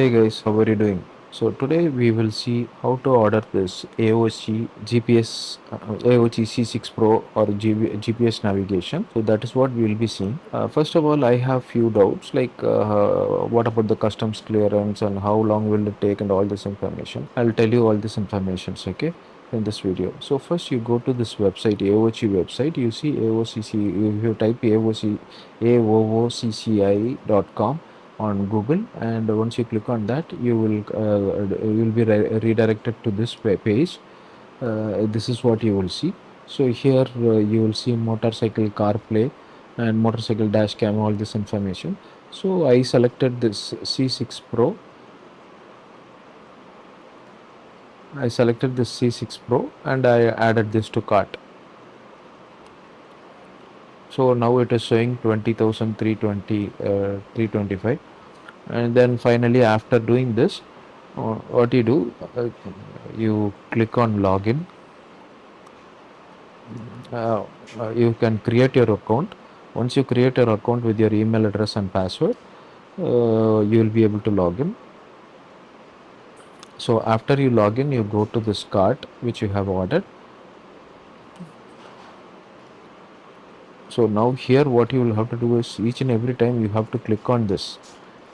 Hey guys, how are you doing? So today we will see how to order this AOC GPS, AOC C6 Pro or GPS navigation. So that is what we will be seeing. First of all, I have few doubts like what about the customs clearance and how long will it take and all this information. I'll tell you all this information, okay, in this video. So first you go to this website, AOC website. You see AOCC. If you type AOOCCI.com on Google, and once you click on that, you will be redirected to this page. This is what you will see. So here you will see motorcycle CarPlay and motorcycle dash cam, all this information. So I selected this C6 Pro. I selected this C6 Pro and I added this to cart. So now it is showing 20,325, and then finally after doing this, what you do, you click on login. You can create your account. Once you create your account with your email address and password, you will be able to log in. So after you log in, you go to this cart which you have ordered. So now here what you will have to do is each and every time you have to click on this.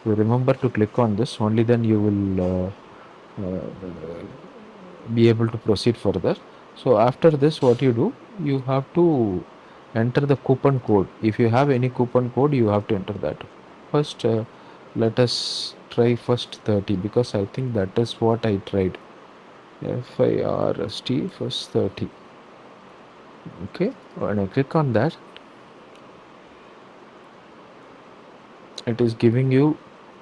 You remember to click on this, only then you will be able to proceed further. So after this, what you do, you have to enter the coupon code. If you have any coupon code, you have to enter that. First, let us try first 30, because I think that is what I tried. FIRST first 30. Okay, when I click on that, it is giving you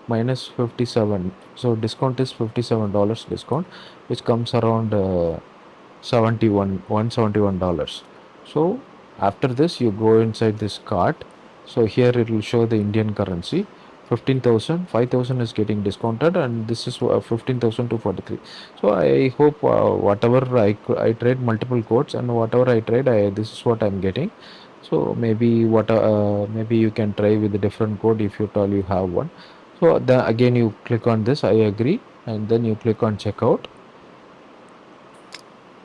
minus 57. So discount is $57 discount, which comes around 171 dollars. So after this, you go inside this cart. So here it will show the Indian currency. 15,000, 5,000 is getting discounted, and this is 15,243. So I hope whatever I tried multiple codes, and whatever I tried, this is what I'm getting. So maybe you can try with a different code if you tell you have one. So then again you click on this, I agree, and then you click on checkout.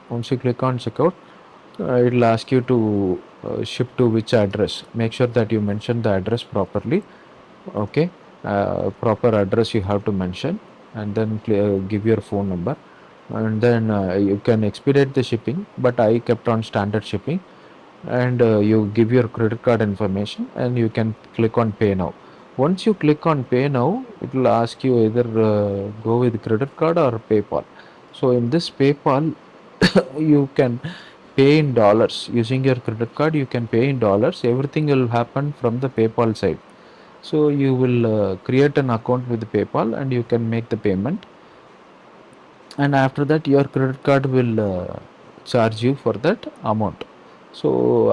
Once you click on checkout, it will ask you to ship to which address. Make sure that you mention the address properly. Okay, proper address you have to mention, and then give your phone number, and then you can expedite the shipping, but I kept on standard shipping. And you give your credit card information, and you can click on pay now. Once you click on pay now, it will ask you either go with credit card or PayPal. So in this PayPal, you can pay in dollars. Using your credit card, you can pay in dollars. Everything will happen from the PayPal side. So you will create an account with PayPal, and you can make the payment, and after that your credit card will charge you for that amount. So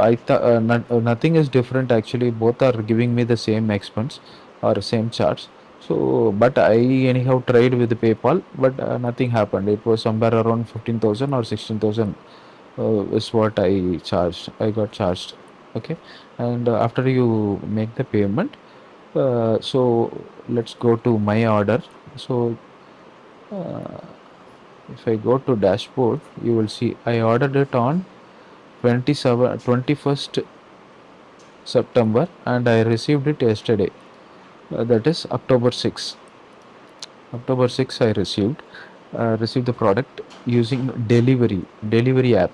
nothing is different actually, both are giving me the same expense or same charge. So but I anyhow tried with the PayPal, but nothing happened. It was somewhere around 15,000 or 16,000 is what I got charged. Okay, and after you make the payment, so let's go to my order. So if I go to dashboard, you will see I ordered it on 21st September, and I received it yesterday. That is October 6. October 6 I received the product using delivery app.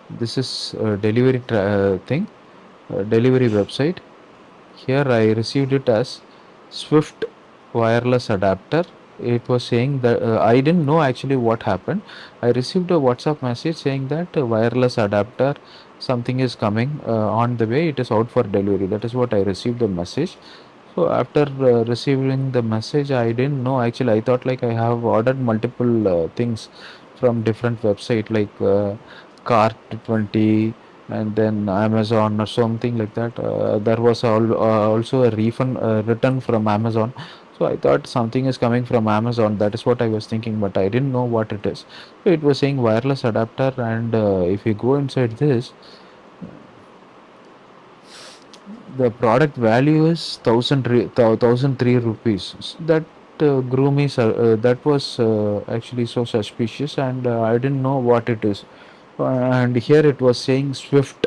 This is delivery thing, delivery website. Here I received it as Swift wireless adapter. It was saying that I didn't know actually what happened. I received a WhatsApp message saying that wireless adapter something is coming on the way. It is out for delivery. That is what I received the message. So after receiving the message, I didn't know actually. I thought like I have ordered multiple things from different website like Cart 20 and then Amazon or something like that. There was also a refund return from Amazon. So I thought something is coming from Amazon. That is what I was thinking, but I didn't know what it is. So it was saying wireless adapter, and if you go inside this, the product value is 1,003 rupees. That grew me. That was actually so suspicious, and I didn't know what it is. And here it was saying Swift,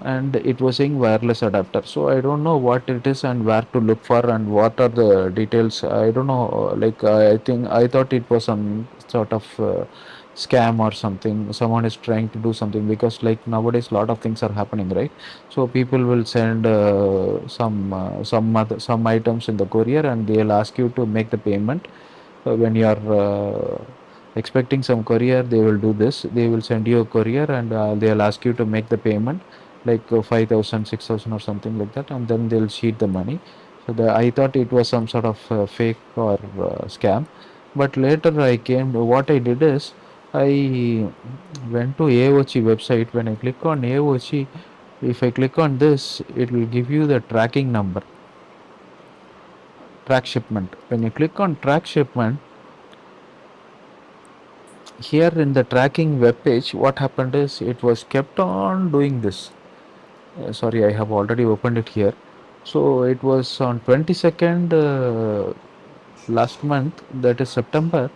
and it was saying wireless adapter. So I don't know what it is and where to look for and what are the details. I don't know. Like I think I thought it was some sort of scam or something. Someone is trying to do something, because like nowadays a lot of things are happening, right? So people will send some items in the courier, and they'll ask you to make the payment when you are expecting some courier. They will do this. They will send you a courier, and they'll ask you to make the payment, like 5,000, 6,000 or something like that, and then they'll sheet the money. So I thought it was some sort of fake or scam. But later I came, what I did is I went to AOC website. When I click on AOC, if I click on this, it will give you the tracking number, track shipment. When you click on track shipment, here in the tracking web page, what happened is it was kept on doing this. Sorry, I have already opened it here. So it was on 22nd last month, that is September.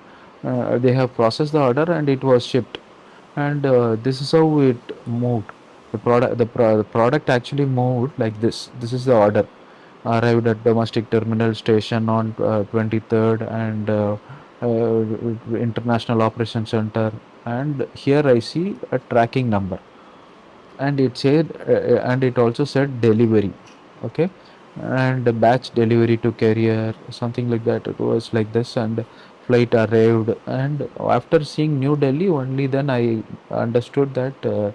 They have processed the order and it was shipped, and this is how it moved. The product actually moved like this. This is the order. Arrived at domestic terminal station on 23rd, and international operation center. And here I see a tracking number, and it said and it also said delivery, okay, and batch delivery to carrier, something like that. It was like this, and flight arrived. And after seeing New Delhi, only then I understood that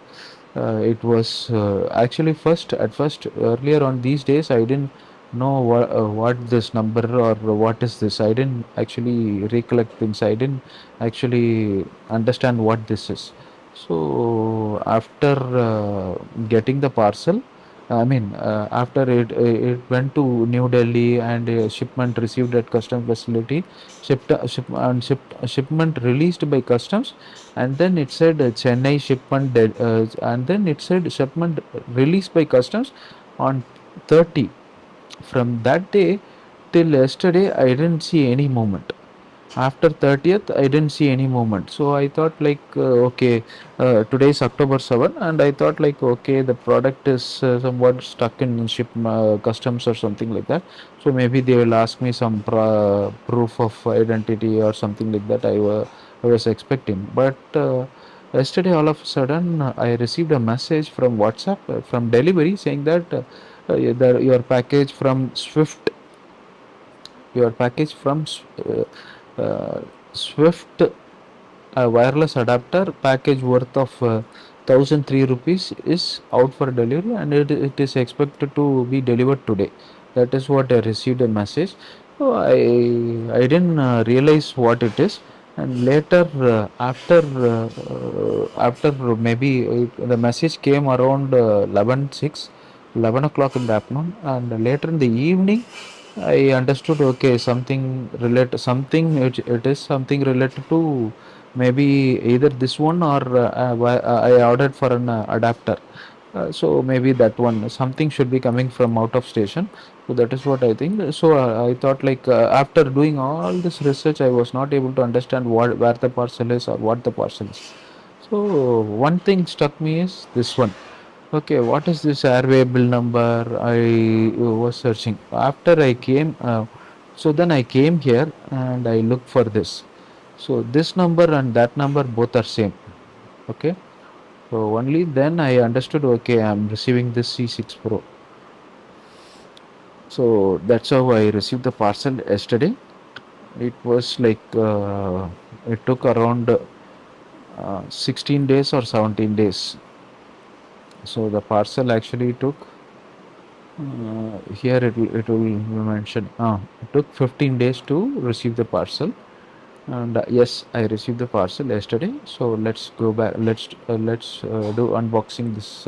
it was actually first at first earlier on these days I didn't know what this number or what is this. I didn't actually recollect things. I didn't actually understand what this is. So after getting the parcel, I mean, after it went to New Delhi, and shipment received at custom facility, shipment released by customs, and then it said Chennai shipment, and then it said shipment released by customs on 30. From that day till yesterday, I didn't see any movement. After 30th, I didn't see any movement. So I thought like, okay, today is October 7, and I thought like, okay, the product is somewhat stuck in ship customs or something like that. So maybe they will ask me some proof of identity or something like that. I was expecting. But yesterday, all of a sudden, I received a message from WhatsApp from delivery saying that your package from Swift, your package from Swift, a wireless adapter package worth of 1,003 rupees is out for delivery, and it is expected to be delivered today. That is what I received a message. So I didn't realize what it is, and later after maybe the message came around 11 o'clock in the afternoon, and later in the evening I understood, okay, it is something related to maybe either this one, or I ordered for an adapter. So maybe that one, something should be coming from out of station. So that is what I think. So I thought like, after doing all this research, I was not able to understand where the parcel is or what the parcel is. So one thing struck me is this one. Okay, what is this airway bill number? I was searching. After I came, so then I came here and I looked for this. So this number and that number both are same. Okay, so only then I understood. Okay, I'm receiving this C6 Pro. So that's how I received the parcel yesterday. It was like it took around 16 days or 17 days. So the parcel actually took, here it will mention, it took 15 days to receive the parcel. And yes, I received the parcel yesterday. So let's go back, let's do unboxing this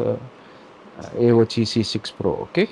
AAOOCCI C6 Pro. Okay.